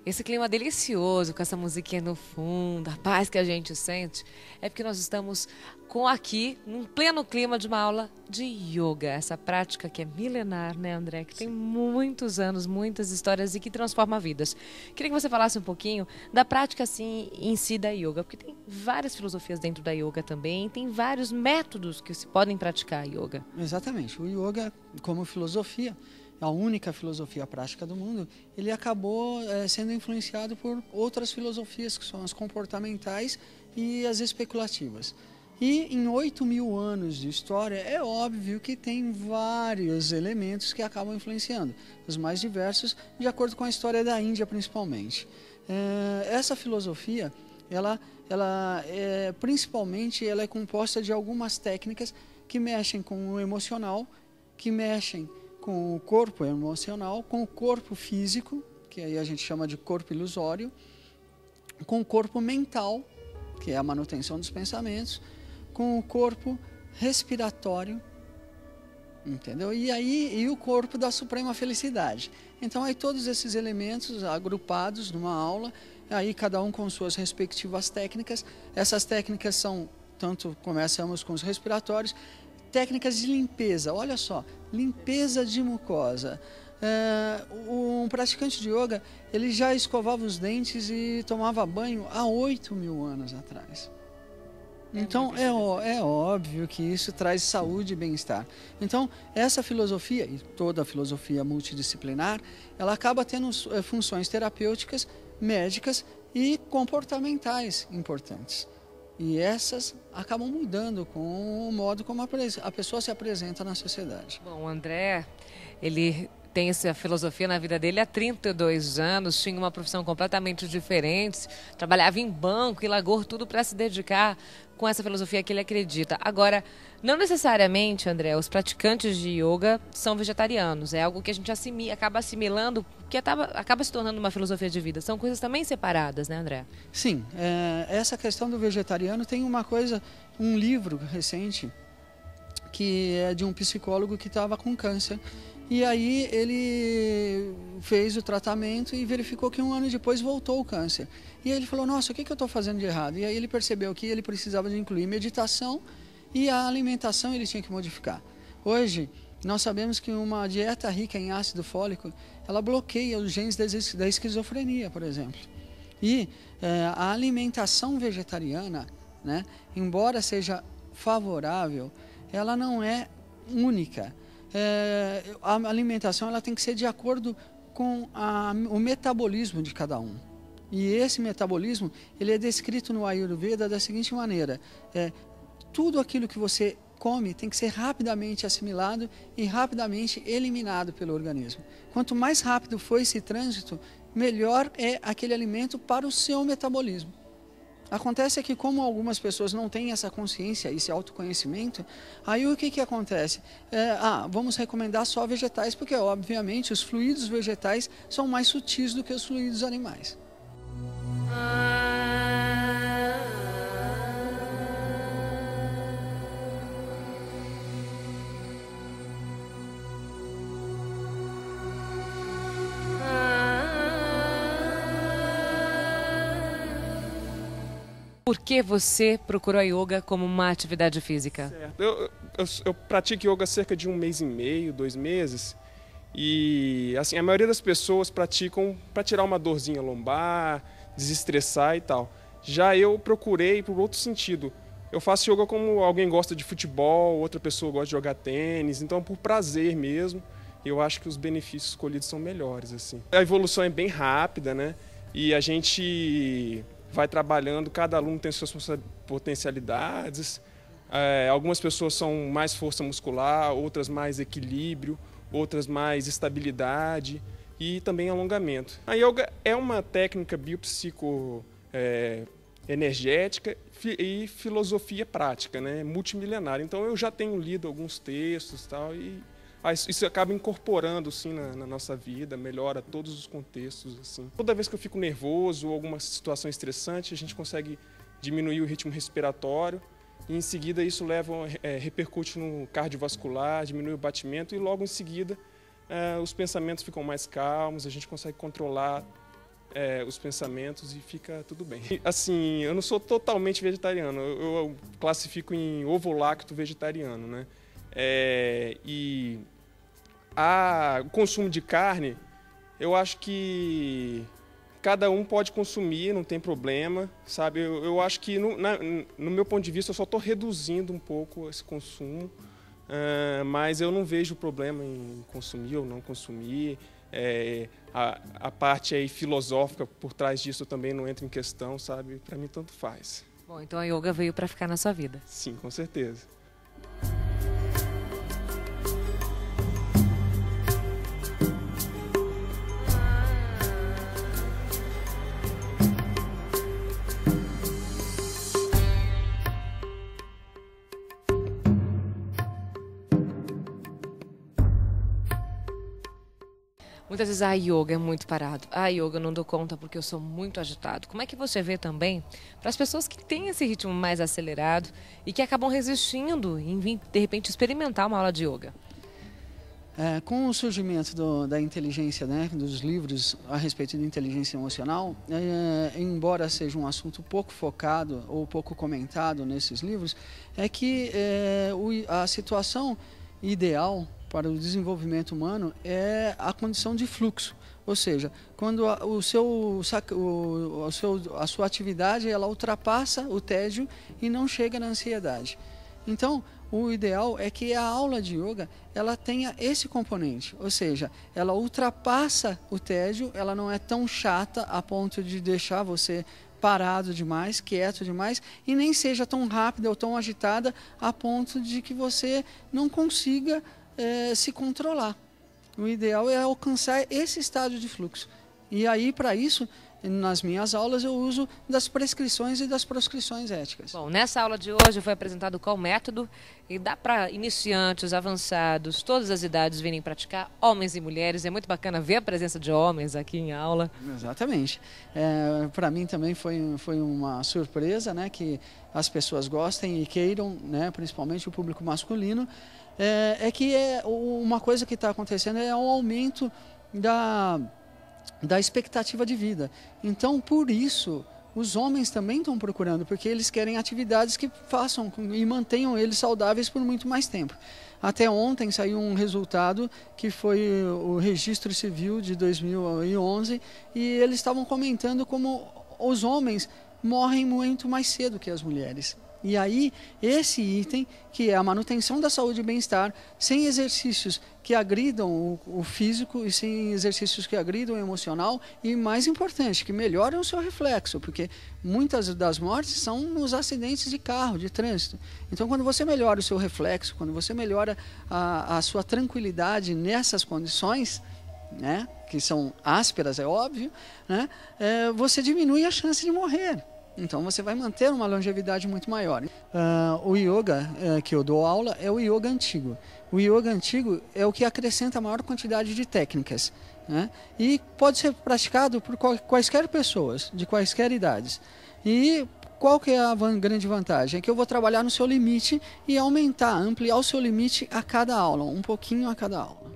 Esse clima delicioso, com essa musiquinha no fundo, a paz que a gente sente, é porque nós estamos aqui, num pleno clima de uma aula de yoga. Essa prática que é milenar, né, André? Que tem muitos anos, muitas histórias e que transforma vidas. Queria que você falasse um pouquinho da prática, assim, em si da yoga, porque tem várias filosofias dentro da yoga também, tem vários métodos que se podem praticar a yoga. Exatamente. O yoga, como filosofia, a única filosofia prática do mundo, ele acabou sendo influenciado por outras filosofias, que são as comportamentais e as especulativas. E em 8.000 anos de história, é óbvio que tem vários elementos que acabam influenciando, os mais diversos, de acordo com a história da Índia, principalmente. Essa filosofia, principalmente, ela é composta de algumas técnicas que mexem com o emocional, que mexem com o corpo emocional, com o corpo físico, que aí a gente chama de corpo ilusório, com o corpo mental, que é a manutenção dos pensamentos, com o corpo respiratório, entendeu? E o corpo da suprema felicidade. Então, aí todos esses elementos agrupados numa aula, aí cada um com suas respectivas técnicas. Essas técnicas são, começamos com os respiratórios, técnicas de limpeza, olha só, limpeza de mucosa. Um praticante de yoga, ele já escovava os dentes e tomava banho há 8.000 anos atrás. Então, é óbvio que isso traz saúde e bem-estar. Então, essa filosofia, e toda a filosofia multidisciplinar, ela acaba tendo funções terapêuticas, médicas e comportamentais importantes. E essas acabam mudando com o modo como a pessoa se apresenta na sociedade. Bom, o André, ele tem essa filosofia na vida dele há 32 anos, tinha uma profissão completamente diferente, trabalhava em banco e largou tudo para se dedicar com essa filosofia que ele acredita. Agora, não necessariamente, André, os praticantes de yoga são vegetarianos, é algo que a gente acaba assimilando, que acaba se tornando uma filosofia de vida. São coisas também separadas, né, André? Sim, essa questão do vegetariano tem um livro recente, que é de um psicólogo que estava com câncer. E aí ele fez o tratamento e verificou que 1 ano depois voltou o câncer. E aí ele falou, nossa, o que eu estou fazendo de errado? E aí ele percebeu que ele precisava de incluir meditação e a alimentação ele tinha que modificar. Hoje, nós sabemos que uma dieta rica em ácido fólico, ela bloqueia os genes da esquizofrenia, por exemplo. E a alimentação vegetariana, né, embora seja favorável, ela não é única. A alimentação ela tem que ser de acordo com o metabolismo de cada um. E esse metabolismo ele é descrito no Ayurveda da seguinte maneira: tudo aquilo que você come tem que ser rapidamente assimilado e rapidamente eliminado pelo organismo. Quanto mais rápido for esse trânsito, melhor é aquele alimento para o seu metabolismo. Acontece que como algumas pessoas não têm essa consciência, esse autoconhecimento, aí o que acontece? Vamos recomendar só vegetais, porque obviamente os fluidos vegetais são mais sutis do que os fluidos animais. Por que você procurou a yoga como uma atividade física? Certo. Eu pratico yoga há cerca de 1 mês e meio, 2 meses. E assim, a maioria das pessoas praticam para tirar uma dorzinha lombar, desestressar e tal. Já eu procurei por outro sentido. Eu faço yoga como alguém gosta de futebol, outra pessoa gosta de jogar tênis, então por prazer mesmo. Eu acho que os benefícios escolhidos são melhores, assim. A evolução é bem rápida, né? E a gente vai trabalhando, cada aluno tem suas potencialidades. Algumas pessoas são mais força muscular, outras mais equilíbrio, outras mais estabilidade e também alongamento. A yoga é uma técnica biopsico energética e filosofia prática, né? Multimilenária. Então eu já tenho lido alguns textos e tal, e isso acaba incorporando assim, na nossa vida, melhora todos os contextos. Assim. Toda vez que eu fico nervoso ou alguma situação estressante, a gente consegue diminuir o ritmo respiratório e em seguida isso repercute no cardiovascular, diminui o batimento e logo em seguida os pensamentos ficam mais calmos, a gente consegue controlar os pensamentos e fica tudo bem. Assim, eu não sou totalmente vegetariano, eu classifico em ovo-lacto vegetariano, né? E o consumo de carne, eu acho que cada um pode consumir, não tem problema, sabe? Eu acho que, no meu ponto de vista, eu só estou reduzindo um pouco esse consumo, mas eu não vejo problema em consumir ou não consumir. A parte aí filosófica por trás disso também não entra em questão, sabe? Para mim, tanto faz. Bom, então a yoga veio para ficar na sua vida. Sim, com certeza. Muitas vezes a yoga é muito parado. A yoga eu não dou conta porque eu sou muito agitado. Como é que você vê também para as pessoas que têm esse ritmo mais acelerado e que acabam resistindo em vir, de repente, experimentar uma aula de yoga? Com o surgimento da inteligência, né, dos livros a respeito de inteligência emocional, embora seja um assunto pouco focado ou pouco comentado nesses livros, é que a situação ideal para o desenvolvimento humano é a condição de fluxo, ou seja, quando a sua atividade ela ultrapassa o tédio e não chega na ansiedade. Então, o ideal é que a aula de yoga ela tenha esse componente, ou seja, ela ultrapassa o tédio, ela não é tão chata a ponto de deixar você parado demais, quieto demais, e nem seja tão rápida ou tão agitada a ponto de que você não consiga se controlar. O ideal é alcançar esse estágio de fluxo. E aí, para isso, nas minhas aulas eu uso das prescrições e das proscrições éticas. Bom, nessa aula de hoje foi apresentado qual método e dá para iniciantes, avançados, todas as idades virem praticar, homens e mulheres. É muito bacana ver a presença de homens aqui em aula. Exatamente. Para mim também foi uma surpresa, né, que as pessoas gostem e queiram, né, principalmente o público masculino. Uma coisa que está acontecendo é um aumento da expectativa de vida. Então, por isso, os homens também estão procurando, porque eles querem atividades que façam e mantenham eles saudáveis por muito mais tempo. Até ontem saiu um resultado que foi o Registro Civil de 2011 e eles estavam comentando como os homens morrem muito mais cedo que as mulheres. E aí, esse item, que é a manutenção da saúde e bem-estar, sem exercícios que agridam o físico e sem exercícios que agridam o emocional, e mais importante, que melhoram o seu reflexo, porque muitas das mortes são nos acidentes de carro, de trânsito. Então, quando você melhora o seu reflexo, quando você melhora a sua tranquilidade nessas condições, né, que são ásperas, é óbvio, né, você diminui a chance de morrer. Então você vai manter uma longevidade muito maior. O yoga que eu dou aula é o yoga antigo. O yoga antigo é o que acrescenta a maior quantidade de técnicas, né? E pode ser praticado por quaisquer pessoas, de quaisquer idades. E qual que é a grande vantagem? É que eu vou trabalhar no seu limite e ampliar o seu limite a cada aula, um pouquinho a cada aula.